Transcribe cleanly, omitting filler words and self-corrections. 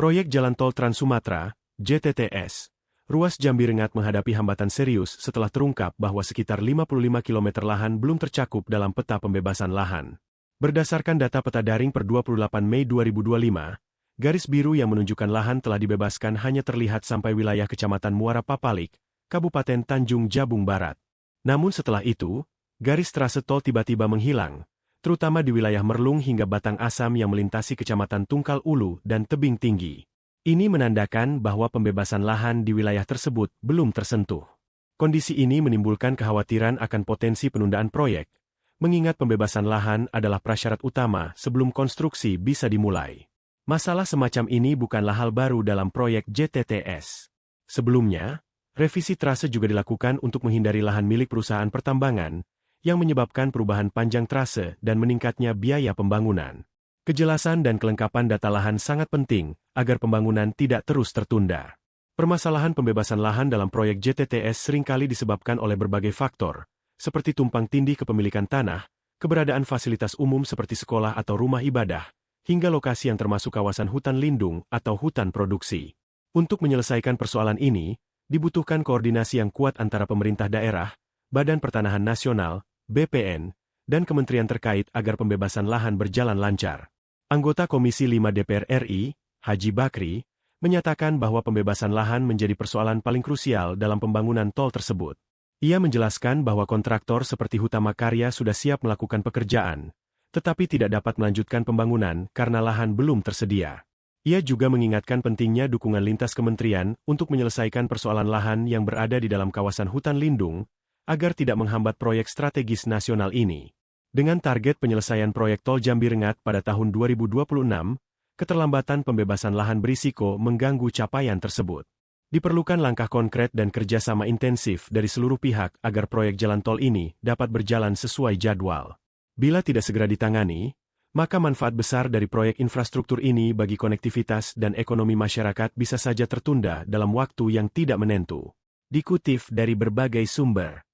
Proyek Jalan Tol Trans Sumatera, JTTS, ruas Jambi Rengat menghadapi hambatan serius setelah terungkap bahwa sekitar 55 km lahan belum tercakup dalam peta pembebasan lahan. Berdasarkan data peta daring per 28 Mei 2025, garis biru yang menunjukkan lahan telah dibebaskan hanya terlihat sampai wilayah Kecamatan Muara Papalik, Kabupaten Tanjung Jabung Barat. Namun setelah itu, garis trase tol tiba-tiba menghilang, terutama di wilayah Merlung hingga Batang Asam yang melintasi Kecamatan Tungkal Ulu dan Tebing Tinggi. Ini menandakan bahwa pembebasan lahan di wilayah tersebut belum tersentuh. Kondisi ini menimbulkan kekhawatiran akan potensi penundaan proyek, mengingat pembebasan lahan adalah prasyarat utama sebelum konstruksi bisa dimulai. Masalah semacam ini bukanlah hal baru dalam proyek JTTS. Sebelumnya, revisi trase juga dilakukan untuk menghindari lahan milik perusahaan pertambangan, yang menyebabkan perubahan panjang trase dan meningkatnya biaya pembangunan. Kejelasan dan kelengkapan data lahan sangat penting agar pembangunan tidak terus tertunda. Permasalahan pembebasan lahan dalam proyek JTTS seringkali disebabkan oleh berbagai faktor, seperti tumpang tindih kepemilikan tanah, keberadaan fasilitas umum seperti sekolah atau rumah ibadah, hingga lokasi yang termasuk kawasan hutan lindung atau hutan produksi. Untuk menyelesaikan persoalan ini, dibutuhkan koordinasi yang kuat antara pemerintah daerah, Badan Pertanahan Nasional, BPN, dan kementerian terkait agar pembebasan lahan berjalan lancar. Anggota Komisi 5 DPR RI, Haji Bakri, menyatakan bahwa pembebasan lahan menjadi persoalan paling krusial dalam pembangunan tol tersebut. Ia menjelaskan bahwa kontraktor seperti Hutama Karya sudah siap melakukan pekerjaan, tetapi tidak dapat melanjutkan pembangunan karena lahan belum tersedia. Ia juga mengingatkan pentingnya dukungan lintas kementerian untuk menyelesaikan persoalan lahan yang berada di dalam kawasan hutan lindung, agar tidak menghambat proyek strategis nasional ini. Dengan target penyelesaian proyek tol Jambi Rengat pada tahun 2026, keterlambatan pembebasan lahan berisiko mengganggu capaian tersebut. Diperlukan langkah konkret dan kerjasama intensif dari seluruh pihak agar proyek jalan tol ini dapat berjalan sesuai jadwal. Bila tidak segera ditangani, maka manfaat besar dari proyek infrastruktur ini bagi konektivitas dan ekonomi masyarakat bisa saja tertunda dalam waktu yang tidak menentu. Dikutip dari berbagai sumber.